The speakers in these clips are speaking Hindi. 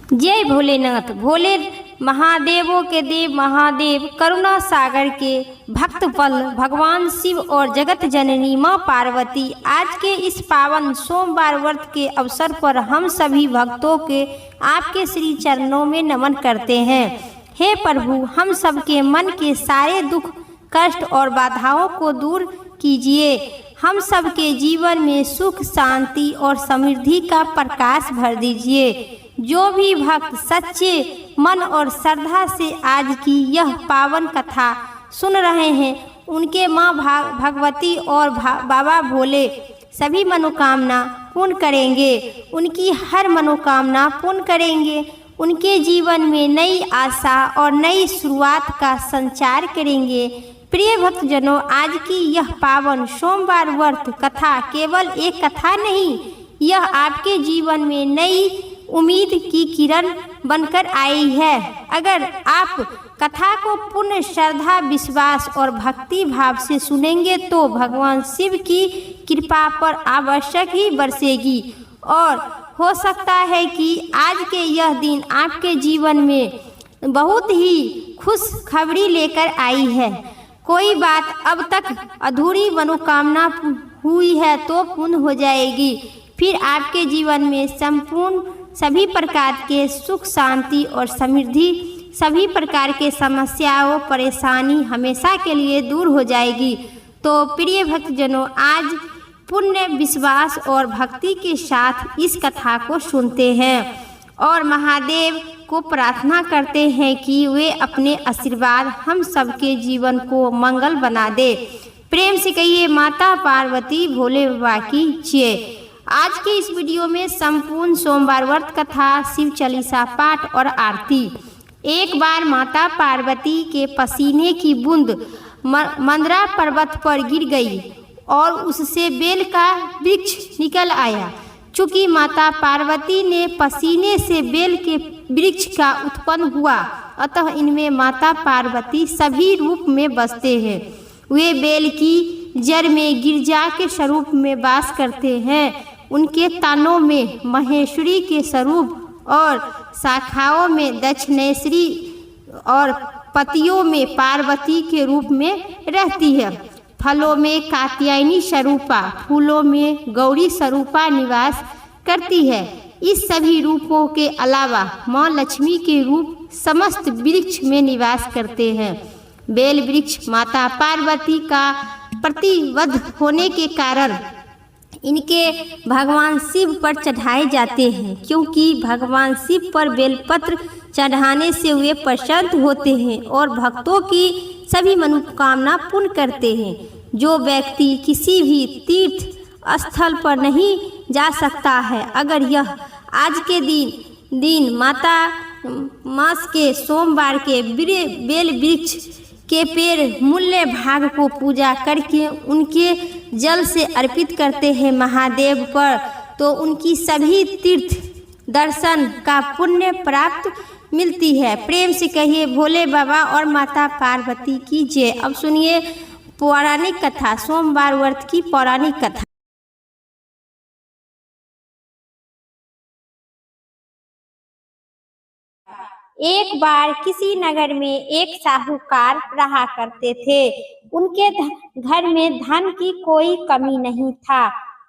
जय भोलेनाथ। भोले महादेवों के देव महादेव, करुणा सागर के भक्त पल भगवान शिव और जगत जननी माँ पार्वती, आज के इस पावन सोमवार व्रत के अवसर पर हम सभी भक्तों के आपके श्री चरणों में नमन करते हैं। हे प्रभु, हम सबके मन के सारे दुख कष्ट और बाधाओं को दूर कीजिए। हम सबके जीवन में सुख शांति और समृद्धि का प्रकाश भर दीजिए। जो भी भक्त सच्चे मन और श्रद्धा से आज की यह पावन कथा सुन रहे हैं, उनके माँ भगवती और बाबा भोले सभी मनोकामना पूर्ण करेंगे। उनकी हर मनोकामना पूर्ण करेंगे। उनके जीवन में नई आशा और नई शुरुआत का संचार करेंगे। प्रिय भक्तजनों, आज की यह पावन सोमवार व्रत कथा केवल एक कथा नहीं, यह आपके जीवन में नई उम्मीद की किरण बनकर आई है। अगर आप कथा को पूर्ण श्रद्धा, विश्वास और भक्ति भाव से सुनेंगे तो भगवान शिव की कृपा पर आवश्यक ही बरसेगी और हो सकता है कि आज के यह दिन आपके जीवन में बहुत ही खुशखबरी लेकर आई है। कोई बात अब तक अधूरी मनोकामना हुई है तो पूर्ण हो जाएगी। फिर आपके जीवन में संपूर्ण सभी प्रकार के सुख शांति और समृद्धि, सभी प्रकार के समस्याओं परेशानी हमेशा के लिए दूर हो जाएगी। तो प्रिय भक्तजनों, आज पुण्य विश्वास और भक्ति के साथ इस कथा को सुनते हैं और महादेव को प्रार्थना करते हैं कि वे अपने आशीर्वाद हम सबके जीवन को मंगल बना दे। प्रेम से कहिए माता पार्वती भोले बाबा की जय। आज के इस वीडियो में संपूर्ण सोमवार व्रत कथा, शिव चालीसा पाठ और आरती। एक बार माता पार्वती के पसीने की बूंद मंदरा पर्वत पर गिर गई और उससे बेल का वृक्ष निकल आया। चूंकि माता पार्वती ने पसीने से बेल के वृक्ष का उत्पन्न हुआ, अतः इनमें माता पार्वती सभी रूप में बसते हैं। वे बेल की जड़ में गिरजा के स्वरूप में वास करते हैं। उनके तानों में महेश्वरी के स्वरूप और शाखाओं में दक्षिणेश्वरी और पतियों में पार्वती के रूप में रहती है। फलों में कात्यायनी स्वरूपा, फूलों में गौरी स्वरूपा निवास करती है। इस सभी रूपों के अलावा माँ लक्ष्मी के रूप समस्त वृक्ष में निवास करते हैं। बेल वृक्ष माता पार्वती का प्रतिवध होने के कारण इनके भगवान शिव पर चढ़ाए जाते हैं, क्योंकि भगवान शिव पर बेलपत्र चढ़ाने से वे प्रसन्न होते हैं और भक्तों की सभी मनोकामना पूर्ण करते हैं। जो व्यक्ति किसी भी तीर्थ स्थल पर नहीं जा सकता है, अगर यह आज के दिन माता मास के सोमवार के बेल वृक्ष के पेड़ मूल्य भाग को पूजा करके उनके जल से अर्पित करते हैं महादेव पर, तो उनकी सभी तीर्थ दर्शन का पुण्य प्राप्त मिलती है। प्रेम से कहिए भोले बाबा और माता पार्वती की जय। अब सुनिए पौराणिक कथा, सोमवार व्रत की पौराणिक कथा। एक बार किसी नगर में एक साहूकार रहा करते थे। उनके घर में धन की कोई कमी नहीं था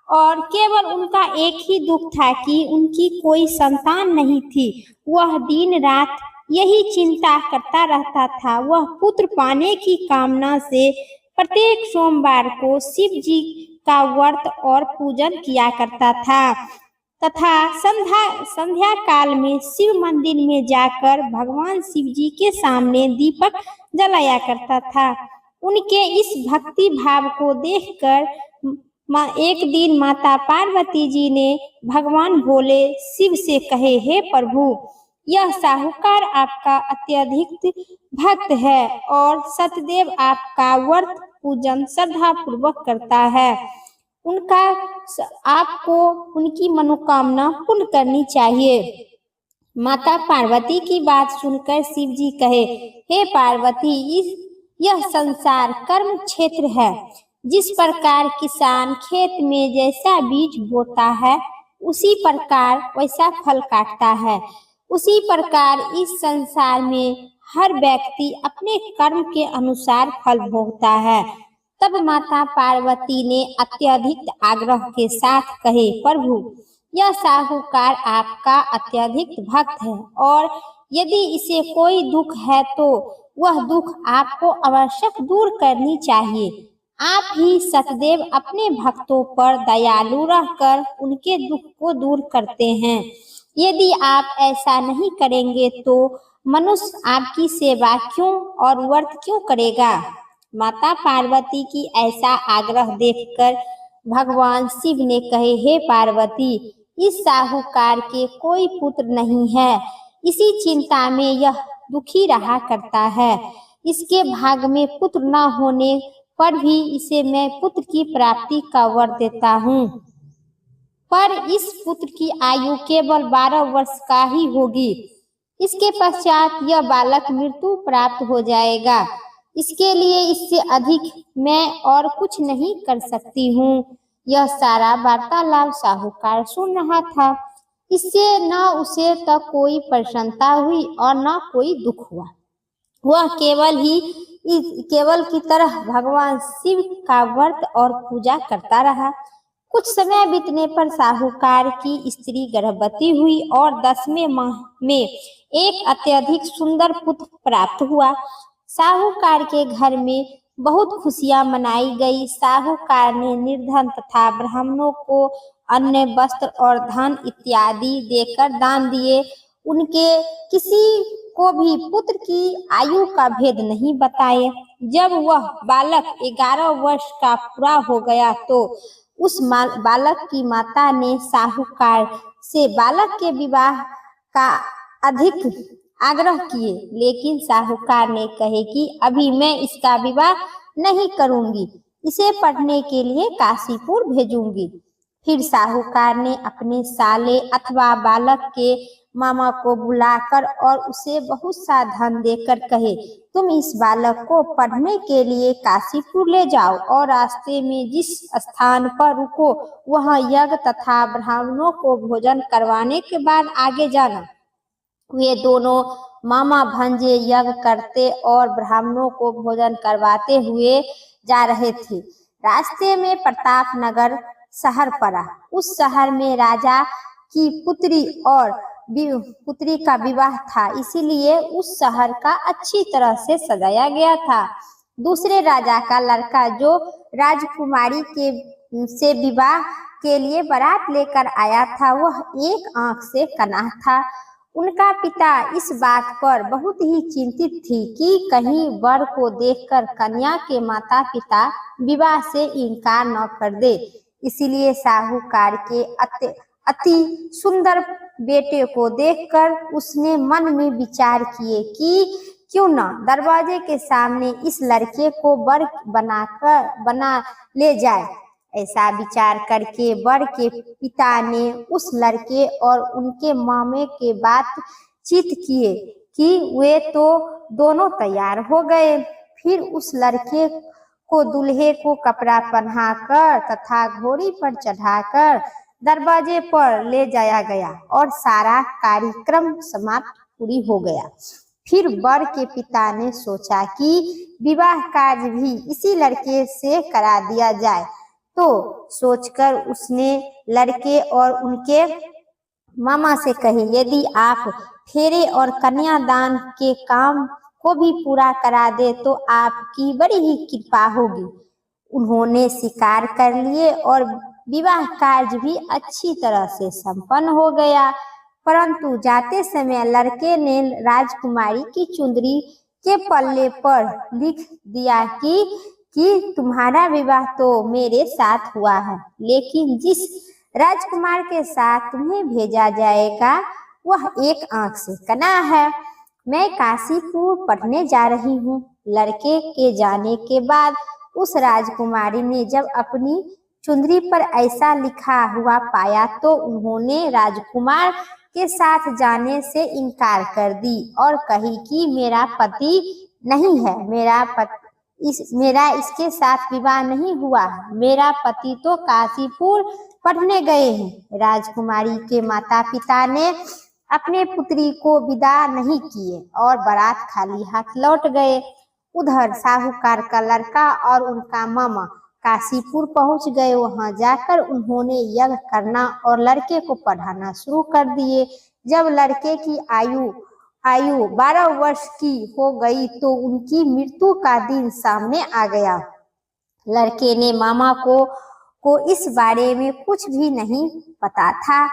और केवल उनका एक ही दुख था कि उनकी कोई संतान नहीं थी। वह दिन रात यही चिंता करता रहता था। वह पुत्र पाने की कामना से प्रत्येक सोमवार को शिव जी का व्रत और पूजन किया करता था तथा संध्या काल में शिव मंदिर में जाकर भगवान शिव जी के सामने दीपक जलाया करता था। उनके इस भक्ति भाव को देखकर एक दिन माता पार्वती जी ने भगवान भोले शिव से कहे, हे प्रभु, यह साहूकार आपका अत्यधिक भक्त है और सतदेव आपका व्रत पूजन श्रद्धा पूर्वक करता है। आपको उनकी मनोकामना पूर्ण करनी चाहिए। माता पार्वती की बात सुनकर शिव जी कहे, हे पार्वती, यह संसार कर्म क्षेत्र है। जिस प्रकार किसान खेत में जैसा बीज बोता है, उसी प्रकार वैसा फल काटता है। उसी प्रकार इस संसार में हर व्यक्ति अपने कर्म के अनुसार फल भोगता है। तब माता पार्वती ने अत्यधिक आग्रह के साथ कहे, प्रभु, यह साहूकार आपका अत्यधिक भक्त है और यदि इसे कोई दुख है तो वह दुख आपको आवश्यक दूर करनी चाहिए। आप ही सतदेव अपने भक्तों पर दयालु रहकर उनके दुख को दूर करते हैं। यदि आप ऐसा नहीं करेंगे तो मनुष्य आपकी सेवा क्यों और व्रत क्यों करेगा। माता पार्वती की ऐसा आग्रह देखकर भगवान शिव ने कहे, हे पार्वती, इस साहूकार के कोई पुत्र नहीं है। इसी चिंता में यह दुखी रहा करता है। इसके भाग में पुत्र न होने पर भी इसे मैं पुत्र की प्राप्ति का वर देता हूँ, पर इस पुत्र की आयु केवल 12 वर्ष का ही होगी। इसके पश्चात यह बालक मृत्यु प्राप्त हो जाएगा। इसके लिए इससे अधिक मैं और कुछ नहीं कर सकती हूँ। यह सारा वार्तालाप साहूकार सुन रहा था। इससे न उसे तक कोई प्रसन्नता हुई और न कोई दुख हुआ। वह केवल की तरह भगवान शिव का व्रत और पूजा करता रहा। कुछ समय बीतने पर साहूकार की स्त्री गर्भवती हुई और 10वें माह में एक अत्यधिक सुंदर पुत्र प्राप्त हुआ। साहूकार के घर में बहुत खुशियां मनाई गई। साहूकार ने निर्धन तथा ब्राह्मणों को अन्न, वस्त्र और धन इत्यादि देकर दान दिए। उनके किसी को भी पुत्र की आयु का भेद नहीं बताए। जब वह बालक 11 वर्ष का पूरा हो गया तो उस बालक की माता ने साहूकार से बालक के विवाह का अधिक आग्रह किए, लेकिन साहूकार ने कहे कि अभी मैं इसका विवाह नहीं करूंगी, इसे पढ़ने के लिए काशीपुर भेजूंगी। फिर साहूकार ने अपने साले अथवा बालक के मामा को बुलाकर और उसे बहुत सा धन देकर कहे, तुम इस बालक को पढ़ने के लिए काशीपुर ले जाओ और रास्ते में जिस स्थान पर रुको वहां यज्ञ तथा ब्राह्मणों को भोजन करवाने के बाद आगे जाना। वे दोनों मामा भंजे यज्ञ करते और ब्राह्मणों को भोजन करवाते हुए जा रहे थे। रास्ते में प्रतापनगर शहर पड़ा। उस शहर में राजा की पुत्री का विवाह था, इसीलिए उस शहर का अच्छी तरह से सजाया गया था। दूसरे राजा का लड़का जो राजकुमारी से विवाह के लिए बारात लेकर आया था, वह एक आंख से कन्हा था। उनका पिता इस बात पर बहुत ही चिंतित थी कि कहीं वर को देखकर कन्या के माता पिता विवाह से इनकार न कर दे। इसीलिए साहूकार के अति सुंदर बेटे को देखकर उसने मन में विचार किए कि क्यों न दरवाजे के सामने इस लड़के को वर बना ले जाए। ऐसा विचार करके वर के पिता ने उस लड़के और उनके मामे के बातचीत किए कि वे तो दोनों तैयार हो गए। फिर उस लड़के को दूल्हे को कपड़ा पहनाकर तथा घोड़ी पर चढ़ाकर दरवाजे पर ले जाया गया और सारा कार्यक्रम समाप्त पूरी हो गया। फिर वर के पिता ने सोचा कि विवाह कार्य भी इसी लड़के से करा दिया जाए, तो सोचकर उसने लड़के और उनके मामा से कहे, यदि आप फेरे और कन्यादान के काम को भी पूरा करा दे तो आपकी बड़ी ही कृपा होगी। उन्होंने स्वीकार कर लिए और विवाह कार्य भी अच्छी तरह से संपन्न हो गया। परंतु जाते समय लड़के ने राजकुमारी की चुंदरी के पल्ले पर लिख दिया कि तुम्हारा विवाह तो मेरे साथ हुआ है, लेकिन जिस राजकुमार के साथ तुम्हें भेजा जाएगा वह एक आंख से कन्हा है। मैं काशीपुर पढ़ने जा रही हूँ। लड़के के जाने के बाद उस राजकुमारी ने जब अपनी चुंदरी पर ऐसा लिखा हुआ पाया तो उन्होंने राजकुमार के साथ जाने से इनकार कर दी और कही कि मेरा पति नहीं है, मेरा इसके साथ विवाह नहीं हुआ, मेरा पति तो काशीपुर पढ़ने गए हैं। राजकुमारी के माता पिता ने अपने पुत्री को विदा नहीं किए और बारात खाली हाथ लौट गए। उधर साहूकार का लड़का और उनका मामा काशीपुर पहुंच गए। वहां जाकर उन्होंने यज्ञ करना और लड़के को पढ़ाना शुरू कर दिए। जब लड़के की आयु आयु 12 वर्ष की हो गई तो उनकी मृत्यु का दिन सामने आ गया। लड़के ने मामा को इस बारे में कुछ भी नहीं पता था।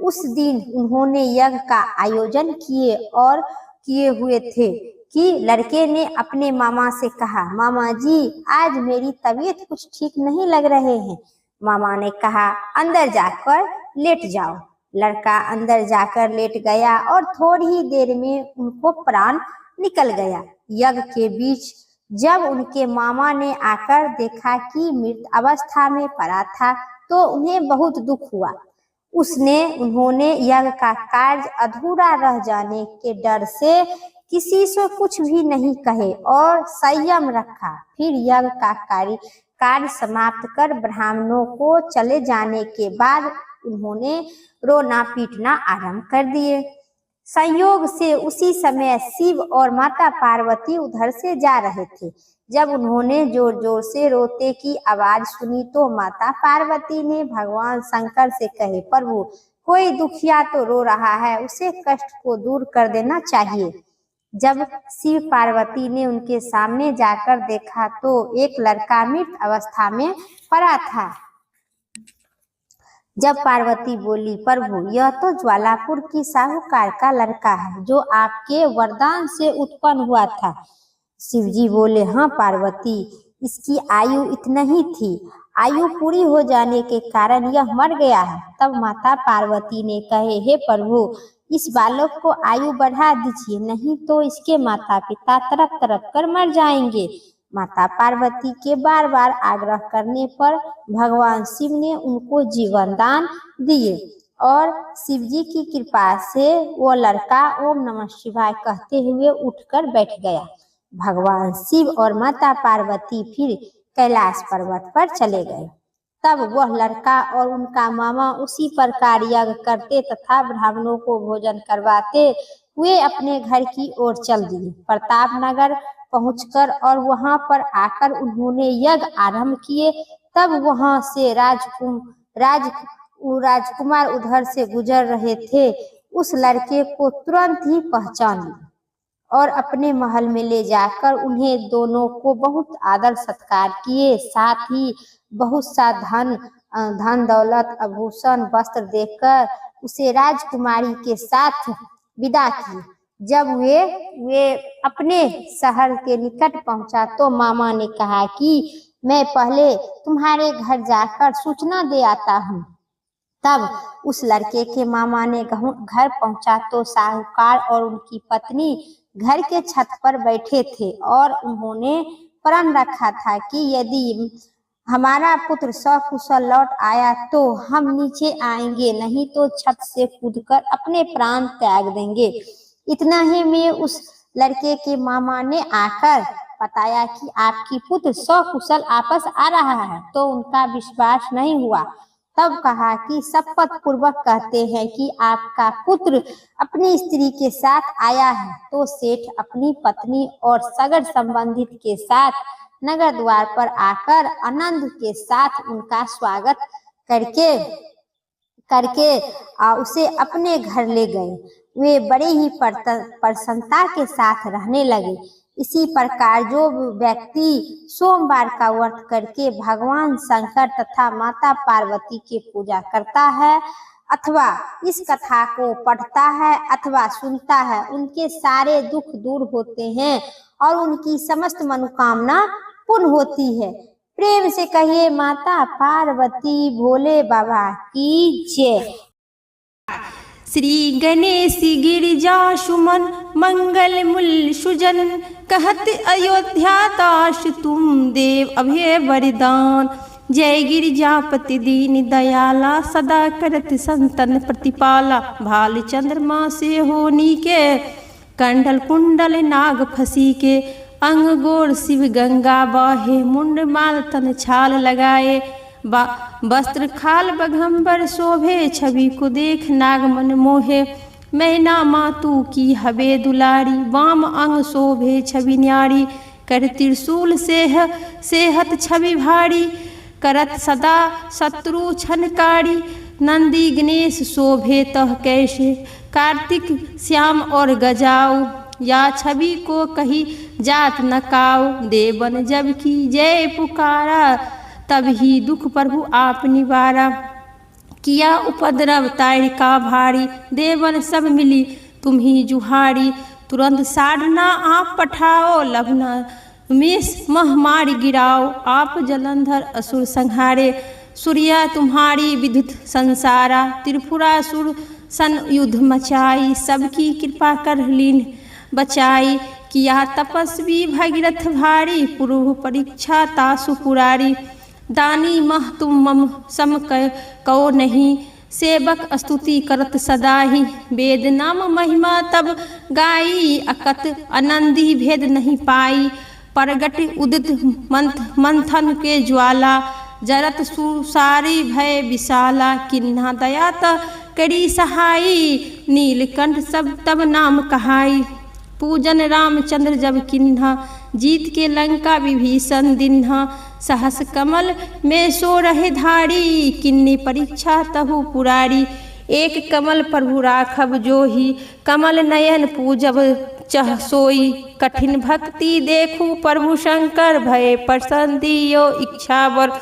उस दिन उन्होंने यज्ञ का आयोजन किए हुए थे कि लड़के ने अपने मामा से कहा, मामा जी आज मेरी तबीयत कुछ ठीक नहीं लग रहे हैं। मामा ने कहा, अंदर जाकर लेट जाओ। लड़का अंदर जाकर लेट गया और थोड़ी ही देर में उनको प्राण निकल गया। यज्ञ के बीच जब उनके मामा ने आकर देखा कि मृत अवस्था में पड़ा था तो उन्हें बहुत दुख हुआ। उन्होंने यज्ञ का कार्य अधूरा रह जाने के डर से किसी से कुछ भी नहीं कहे और संयम रखा। फिर यज्ञ का कार्य समाप्त कर ब्राह्मणों को चले जाने के बाद उन्होंने रोना पीटना आरंभ कर दिए। संयोग से उसी समय शिव और माता पार्वती उधर से जा रहे थे। जब उन्होंने जोर जोर से रोते की आवाज सुनी तो माता पार्वती ने भगवान शंकर से कहे, प्रभु कोई दुखिया तो रो रहा है, उसे कष्ट को दूर कर देना चाहिए। जब शिव पार्वती ने उनके सामने जाकर देखा तो एक लड़का मृत अवस्था में पड़ा था। जब पार्वती बोली, प्रभु यह तो ज्वालापुर की साहूकार का लड़का है जो आपके वरदान से उत्पन्न हुआ था। शिवजी बोले, हाँ पार्वती, इसकी आयु इतनी ही थी, आयु पूरी हो जाने के कारण यह मर गया है। तब माता पार्वती ने कहे, हे प्रभु इस बालक को आयु बढ़ा दीजिए, नहीं तो इसके माता पिता तड़प तड़प कर मर जाएंगे। माता पार्वती के बार बार आग्रह करने पर भगवान शिव ने उनको जीवन दान दिए और शिव जी की कृपा से वो लड़का ओम नमः शिवाय कहते हुए उठकर बैठ गया। भगवान शिव और माता पार्वती फिर कैलाश पर्वत पर चले गए। तब वह लड़का और उनका मामा उसी प्रकार यज्ञ करते तथा ब्राह्मणों को भोजन करवाते हुए अपने घर की ओर चल दिए। प्रतापनगर पहुंचकर और वहां पर आकर उन्होंने यज्ञ आरंभ किए। तब वहां से राजकुमार उधर से गुजर रहे थे। उस लड़के को तुरंत ही पहचान लिया और अपने महल में ले जाकर उन्हें दोनों को बहुत आदर सत्कार किए। साथ ही बहुत सा धन दौलत आभूषण वस्त्र देकर उसे राजकुमारी के साथ विदा किए। जब वे अपने शहर के निकट पहुंचा तो मामा ने कहा कि मैं पहले तुम्हारे घर जाकर सूचना दे आता हूँ। तब उस लड़के के मामा ने घर पहुंचा तो साहूकार और उनकी पत्नी घर के छत पर बैठे थे और उन्होंने प्रण रखा था कि यदि हमारा पुत्र सकुशल लौट आया तो हम नीचे आएंगे, नहीं तो छत से कूदकर अपने प्राण त्याग देंगे। इतना ही में उस लड़के के मामा ने आकर बताया कि आपकी पुत्र सकुशल वापस आ रहा है, तो उनका विश्वास नहीं हुआ। तब कहा कि शपथ पूर्वक कहते हैं कि आपका पुत्र अपनी स्त्री के साथ आया है। तो सेठ अपनी पत्नी और सगर संबंधित के साथ नगर द्वार पर आकर आनंद के साथ उनका स्वागत करके उसे अपने घर ले गए। वे बड़े ही प्रसन्नता के साथ रहने लगे। इसी प्रकार जो व्यक्ति सोमवार का व्रत करके भगवान शंकर तथा माता पार्वती की पूजा करता है अथवा इस कथा को पढ़ता है अथवा सुनता है, उनके सारे दुख दूर होते हैं और उनकी समस्त मनोकामना पूर्ण होती है। प्रेम से कहिए माता पार्वती भोले बाबा की जय। श्री गणेश गिरिजा सुमन मंगल मूल सुजन, कहत अयोध्या दास तुम देव अभय वरदान। जय गिरिजापति दीन दयाला, सदा करत संतन प्रतिपाला। भाल चंद्रमा से होनी के, कंडल कुंडल नाग फंसी के। अंग गोर शिव गंगा बाहे, मुंड माल तन छाल लगाए। वस्त्र खाल बघम्बर शोभे, छवि को देख नाग मन मोहे। मैना मातू की हबे दुलारी, वाम अंग शोभे छवि न्यारी, कर त्रिशूल सेहत छवि भारी, करत सदा शत्रु छनकारी, नंदी गणेश शोभे तह कैसे, कार्तिक श्याम और गजाऊ, या छवि को कही जात न काऊ, देवन जब की जय पुकारा, तब ही दुख प्रभु आप निवारा, किया उपद्रव तारिका भारी, देवन सब मिली तुम ही जुहारी, तुरंत साधना आप पठाओ, लभना मेष मह मार गिराओ, आप जलंधर असुर संहारे, सूर्या तुम्हारी विद्युत संसारा, त्रिपुरासुर सन युद्ध मचाई, सबकी कृपा कर लीन बचाई, किया तपस्वी भगीरथ भारी, पूर्व परीक्षा तासु पुरारी, दानी मह तुम मम सम कहो नहीं, सेवक स्तुति करत सदा ही, वेद नाम महिमा तब गाई, अकत आनंदी भेद नहीं पाई, प्रगट उदित मंथन के ज्वाला, जरत सुसारी भय विशाला, किन्हा दया करी सहाई, नीलकंठ सब तब नाम कहाई, पूजन रामचंद्र जब किन्हा, जीत के लंका विभीषण दिन्हा, सहस कमल में सो रहे धारी, किन्नी परीक्षा तहु पुरारी, एक कमल प्रभु राखब जोही, कमल नयन पूजब चह सोई, कठिन भक्ति देखू प्रभु शंकर, भय प्रसन्न दियो इच्छावर,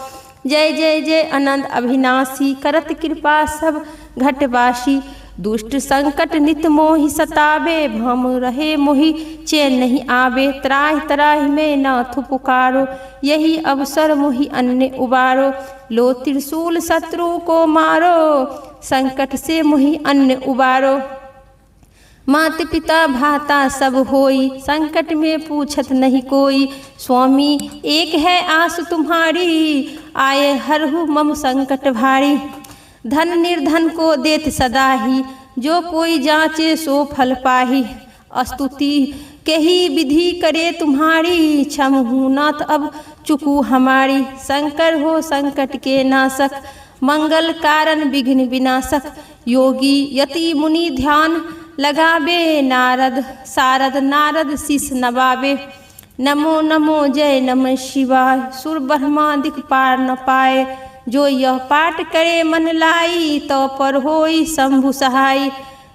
जय जय जय अनंत अविनाशी, करत कृपा सब घटवासी, दुष्ट संकट नित मोहि सतावे, भम रहे मोहि चैन नहीं आवे, त्राहि त्राहि में नाथ पुकारो, यही अवसर मोहि अन्य उबारो, लो त्रिशूल शत्रु को मारो, संकट से मोहि अन्य उबारो, माता पिता भाता सब होई, संकट में पूछत नहीं कोई, स्वामी एक है आस तुम्हारी, आए हरहु मम संकट भारी, धन निर्धन को देत सदा ही, जो कोई जांचे सो फल पाही, स्तुति के ही विधि करे तुम्हारी, क्षम हूँ नाथ अब चुकू हमारी, शंकर हो संकट के नाशक, मंगल कारण विघ्न विनाशक, योगी यति मुनि ध्यान लगावे, नारद सारद नारद शीस नवावे, नमो नमो जय नमः शिवाय, सुर ब्रह्मा दिख पार न पाए, जो यह पाठ करे मन लाई, तो पर होई शंभु सहाय,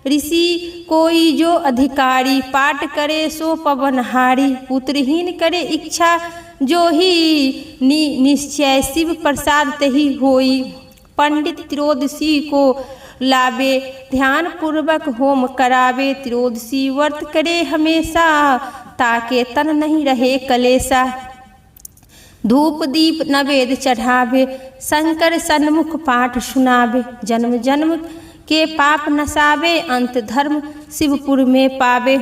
ऋषि कोई जो अधिकारी, पाठ करे सो पवनहारी, पुत्रहीन करे इच्छा जो ही, निश्चय शिव प्रसाद तही होई, पंडित त्रोदशी को लावे, ध्यान पूर्वक होम करावे, त्रोदशी व्रत करे हमेशा, ताके तन नहीं रहे कलेसा, धूप दीप नवेद चढ़ावे, शंकर सन्मुख पाठ सुनावे, जन्म जन्म के पाप नसावे, अंत धर्म शिवपुर में पावे,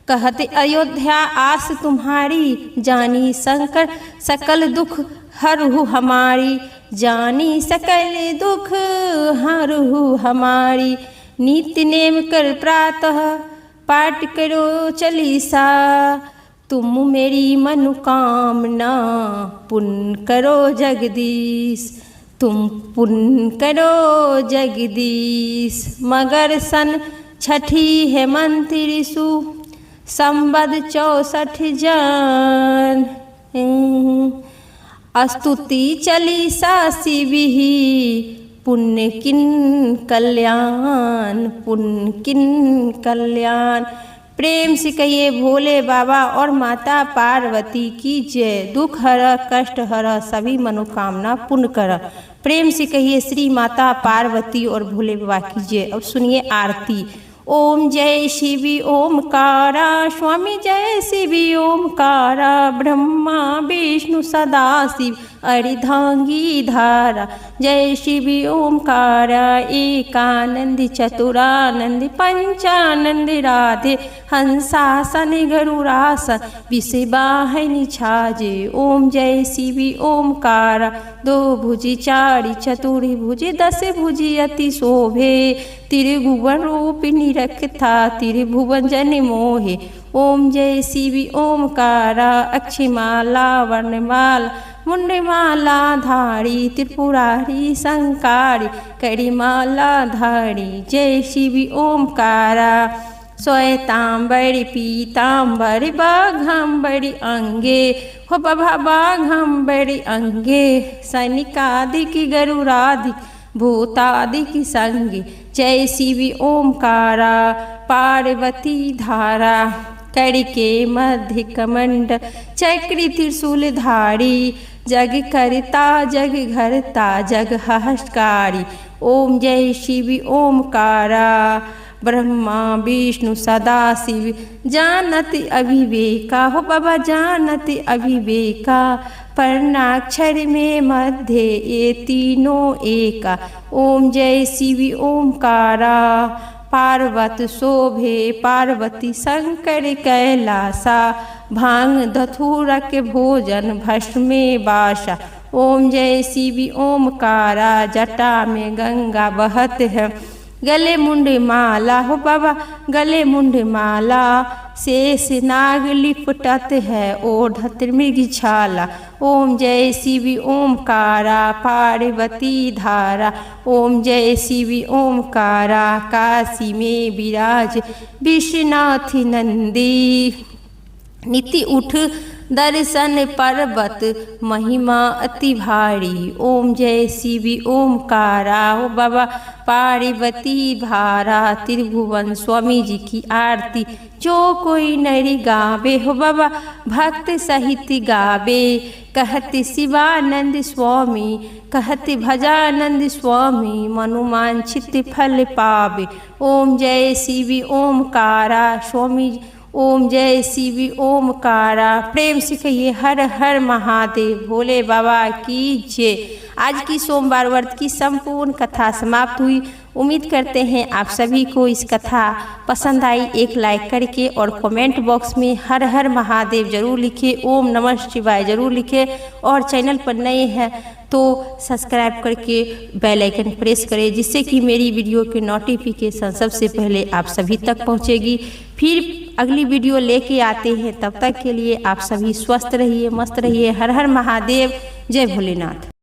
कहते अयोध्या आस तुम्हारी, जानी शंकर सकल दुख हरहु हमारी, जानी सकल दुख हरहु हमारी, नित्य नेम कर प्रातः पाठ करो चालीसा, तुम मेरी मनोकामना पुण्य करो जगदीश, तुम पुण्य करो जगदीश, मगर सन छठी हेमंत ऋषु, संवद 64 जन, स्तुति चालीसा शिविहि, पुण्य किन कल्याण, पुण्य किन कल्याण, प्रेम से कहिए भोले बाबा और माता पार्वती की जय, दुख हर कष्ट हर सभी मनोकामना पूर्ण कर, प्रेम से कहिए श्री माता पार्वती और भोले बाबा की जय। अब सुनिए आरती। ओम जय शिवी ओमकारा, स्वामी जय शिवी ओमकारा, ब्रह्मा विष्णु सदाशिव अर्धांगी धारा, जय शिवी ओमकारा, एकानंदी चतुरानंदी पंचानंदी राधे, हंसासन गरुरासन विषवाहिनी छाजे। ओम जय शिवी ओमकारा, दो भुजी चारि चतुर्भुजी, दस भुजी अति शोभे, त्रिभुवन रूपिणी रखता त्रिभुवन जन मोहे। ओम जय शिव ओमकारा अक्षिमाला वर्णमाला मुंडमाला धारी त्रिपुरारी संकारी करिमाला धारी। जय शिव ओमकारा श्वेतांबरी पीतांबरी बाघांबरी अंगे हो बाबा बाघांबरी अंगे सैनिकादिक गरुरादिक भूतादिक संगे। जय शिव ओमकारा पार्वती धारा करके मध्य कमंड चक्री त्रिशूल धारी जग करता जग घरता जग हष्टकारी। ओम जय शिव ओमकारा ब्रह्मा विष्णु सदा शिव जानति अभिवेका हो बाबा जानति अभिवेका। पर्णाक्षर में मध्य ये तीनों एका। ओम जय शिव ओमकारा पार्वत शोभे पार्वती शंकर कैलासा भांग धतूरा के भोजन भस्म में बासा। ओम जय शिव ओमकारा जटा में गंगा बहत है गले मुंड माला हो बाबा गले मुंड माला शेष नाग लिपटत है ओढ़त मृग छाला। ओम जय शिव ओमकारा पार्वती धारा। ओम जय शिव ओमकारा काशी में विराज विश्वनाथ नंदी नीति उठ दर्शन पर्वत महिमा अति भारी। ओम जय शिव ओमकारा हो बाबा पार्वती धारा त्रिभुवन स्वामी जी की आरती जो कोई नरी गावे हो बाबा भक्त सहित गावे। कहते शिवानंद स्वामी कहते भजानंद स्वामी मनुमांछित फल पावे। ओम जय शिव ओमकारा स्वामी। ओम जय शिव ओमकारा प्रेम से कहिए हर हर महादेव भोले बाबा की जय। आज की सोमवार व्रत की संपूर्ण कथा समाप्त हुई। उम्मीद करते हैं आप सभी को इस कथा पसंद आई। एक लाइक करके और कमेंट बॉक्स में हर हर महादेव जरूर लिखें, ओम नमः शिवाय जरूर लिखें। और चैनल पर नए हैं तो सब्सक्राइब करके बेल आइकन प्रेस करें जिससे कि मेरी वीडियो के नोटिफिकेशन सबसे पहले आप सभी तक पहुंचेगी। फिर अगली वीडियो लेके आते हैं, तब तक के लिए आप सभी स्वस्थ रहिए मस्त रहिए। हर हर महादेव जय भोलेनाथ।